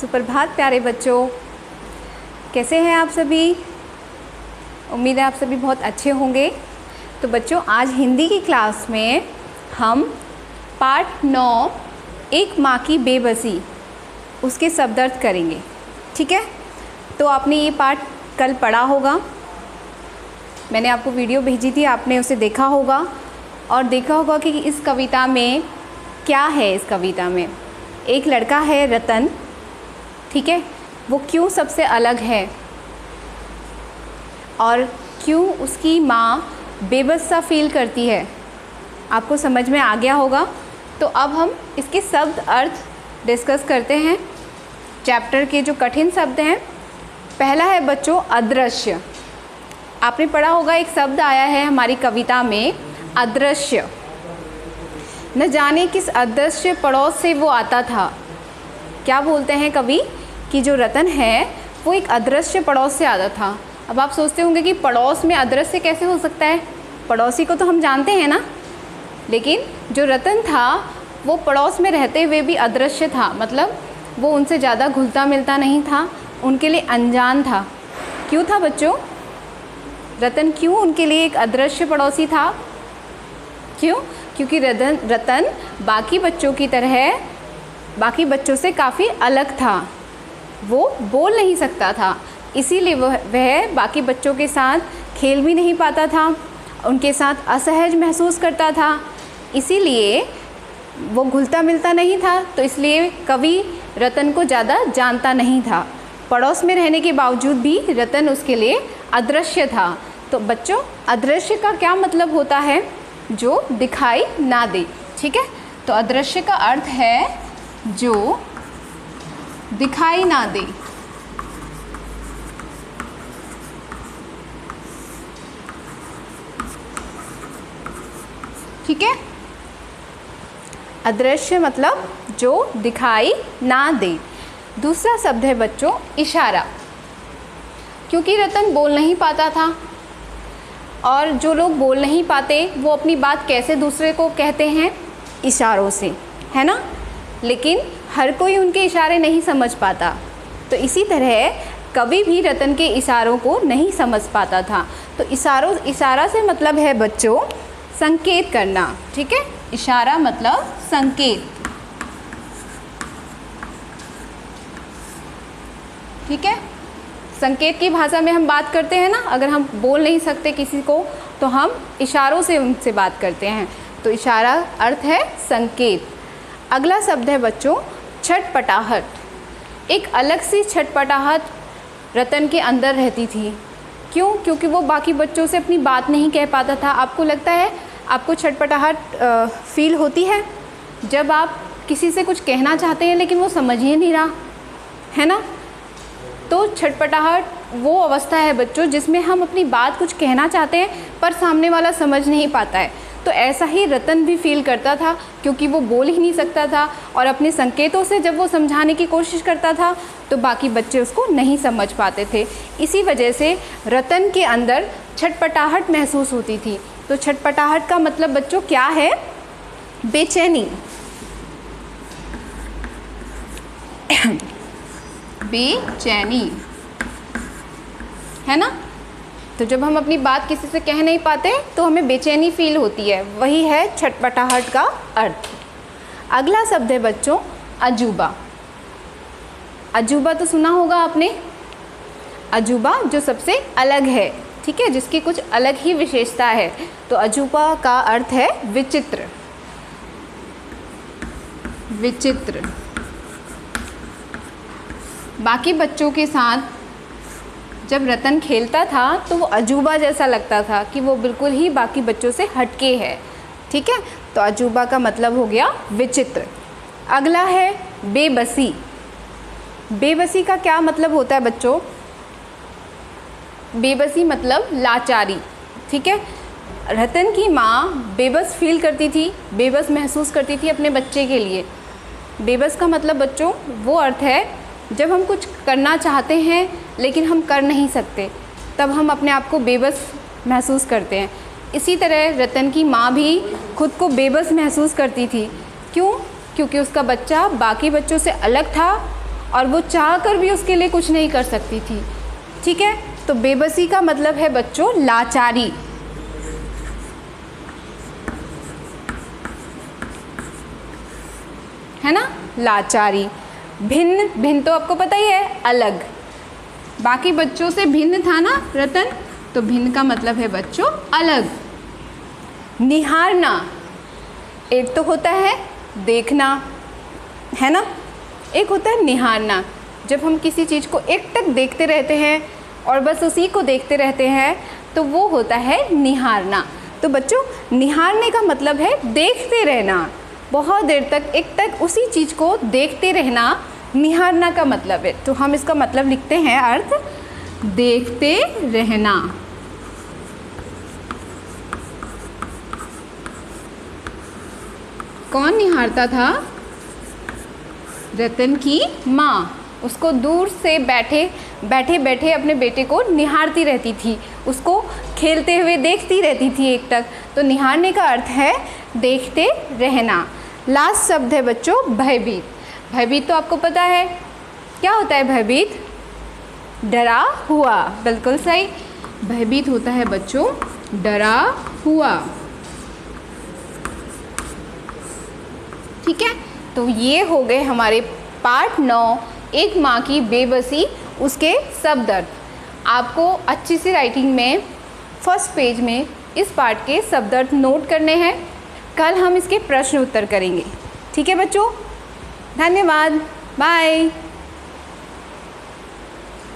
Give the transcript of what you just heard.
सुप्रभात प्यारे बच्चों, कैसे हैं आप सभी। उम्मीद है आप सभी बहुत अच्छे होंगे। तो बच्चों, आज हिंदी की क्लास में हम पाठ 9 एक माँ की बेबसी उसके शब्द अर्थ करेंगे। ठीक है, तो आपने ये पाठ कल पढ़ा होगा, मैंने आपको वीडियो भेजी थी, आपने उसे देखा होगा और देखा होगा कि इस कविता में क्या है। इस कविता में एक लड़का है रतन, ठीक है, वो क्यों सबसे अलग है और क्यों उसकी माँ बेबस सा फील करती है, आपको समझ में आ गया होगा। तो अब हम इसके शब्द अर्थ डिस्कस करते हैं। चैप्टर के जो कठिन शब्द हैं, पहला है बच्चों अदृश्य। आपने पढ़ा होगा एक शब्द आया है हमारी कविता में, अदृश्य। न जाने किस अदृश्य पड़ोस से वो आता था। क्या बोलते हैं कवि कि जो रतन है वो एक अदृश्य पड़ोस से आता था। अब आप सोचते होंगे कि पड़ोस में अदृश्य कैसे हो सकता है, पड़ोसी को तो हम जानते हैं ना। लेकिन जो रतन था वो पड़ोस में रहते हुए भी अदृश्य था, मतलब वो उनसे ज़्यादा घुलता मिलता नहीं था, उनके लिए अनजान था। क्यों था बच्चों, रतन क्यों उनके लिए एक अदृश्य पड़ोसी था? क्यों? क्योंकि रतन बाकी बच्चों की तरह बाकी बच्चों से काफ़ी अलग था। वो बोल नहीं सकता था, इसीलिए वह बाकी बच्चों के साथ खेल भी नहीं पाता था, उनके साथ असहज महसूस करता था, इसीलिए वो घुलता मिलता नहीं था। तो इसलिए कवि रतन को ज़्यादा जानता नहीं था। पड़ोस में रहने के बावजूद भी रतन उसके लिए अदृश्य था। तो बच्चों, अदृश्य का क्या मतलब होता है? जो दिखाई ना दे। ठीक है, तो अदृश्य का अर्थ है जो दिखाई ना दे। ठीक है, अदृश्य मतलब जो दिखाई ना दे। दूसरा शब्द है बच्चों इशारा। क्योंकि रतन बोल नहीं पाता था, और जो लोग बोल नहीं पाते वो अपनी बात कैसे दूसरे को कहते हैं? इशारों से, है ना। लेकिन हर कोई उनके इशारे नहीं समझ पाता, तो इसी तरह कवि भी रतन के इशारों को नहीं समझ पाता था। तो इशारा से मतलब है बच्चों संकेत करना। ठीक है, इशारा मतलब संकेत। ठीक है, संकेत की भाषा में हम बात करते हैं ना, अगर हम बोल नहीं सकते किसी को तो हम इशारों से उनसे बात करते हैं। तो इशारा अर्थ है संकेत। अगला शब्द है बच्चों छटपटाहट। एक अलग सी छटपटाहट रतन के अंदर रहती थी। क्यों? क्योंकि वो बाकी बच्चों से अपनी बात नहीं कह पाता था। आपको लगता है आपको छटपटाहट फील होती है जब आप किसी से कुछ कहना चाहते हैं लेकिन वो समझ ही नहीं रहा, है ना। तो छटपटाहट वो अवस्था है बच्चों जिसमें हम अपनी बात कुछ कहना चाहते हैं पर सामने वाला समझ नहीं पाता है। तो ऐसा ही रतन भी फील करता था, क्योंकि वो बोल ही नहीं सकता था और अपने संकेतों से जब वो समझाने की कोशिश करता था तो बाकी बच्चे उसको नहीं समझ पाते थे। इसी वजह से रतन के अंदर छटपटाहट महसूस होती थी। तो छटपटाहट का मतलब बच्चों क्या है? बेचैनी। बेचैनी, है ना। तो जब हम अपनी बात किसी से कह नहीं पाते तो हमें बेचैनी फील होती है, वही है छटपटाहट का अर्थ। अगला शब्द है बच्चों अजूबा। अजूबा तो सुना होगा आपने, अजूबा जो सबसे अलग है, ठीक है, जिसकी कुछ अलग ही विशेषता है। तो अजूबा का अर्थ है विचित्र। विचित्र, बाकी बच्चों के साथ जब रतन खेलता था तो वो अजूबा जैसा लगता था कि वो बिल्कुल ही बाकी बच्चों से हटके है। ठीक है, तो अजूबा का मतलब हो गया विचित्र। अगला है बेबसी। बेबसी का क्या मतलब होता है बच्चों? बेबसी मतलब लाचारी। ठीक है, रतन की माँ बेबस फील करती थी, बेबस महसूस करती थी अपने बच्चे के लिए। बेबस का मतलब बच्चों वो अर्थ है जब हम कुछ करना चाहते हैं लेकिन हम कर नहीं सकते, तब हम अपने आप को बेबस महसूस करते हैं। इसी तरह रतन की माँ भी खुद को बेबस महसूस करती थी। क्यों? क्योंकि उसका बच्चा बाकी बच्चों से अलग था और वो चाह कर भी उसके लिए कुछ नहीं कर सकती थी। ठीक है, तो बेबसी का मतलब है बच्चों लाचारी। है ना, लाचारी। भिन्न, भिन्न तो आपको पता ही है, अलग। बाकी बच्चों से भिन्न था ना रतन, तो भिन्न का मतलब है बच्चों अलग। निहारना, एक तो होता है देखना, है ना, एक होता है निहारना। जब हम किसी चीज़ को एकटक देखते रहते हैं और बस उसी को देखते रहते हैं तो वो होता है निहारना। तो बच्चों निहारने का मतलब है देखते रहना, बहुत देर तक एकटक उसी चीज़ को देखते रहना निहारना का मतलब है। तो हम इसका मतलब लिखते हैं अर्थ देखते रहना। कौन निहारता था? रतन की माँ। उसको दूर से बैठे बैठे अपने बेटे को निहारती रहती थी, उसको खेलते हुए देखती रहती थी एकटक। तो निहारने का अर्थ है देखते रहना। लास्ट शब्द है बच्चों भयभीत। भयभीत तो आपको पता है क्या होता है? भयभीत डरा हुआ, बिल्कुल सही। भयभीत होता है बच्चों डरा हुआ। ठीक है, तो ये हो गए हमारे पार्ट 9 एक माँ की बेबसी, उसके शब्द अर्थ। आपको अच्छी सी राइटिंग में फर्स्ट पेज में इस पार्ट के शब्द अर्थ नोट करने हैं। कल हम इसके प्रश्न उत्तर करेंगे। ठीक है बच्चों, धन्यवाद, बाय।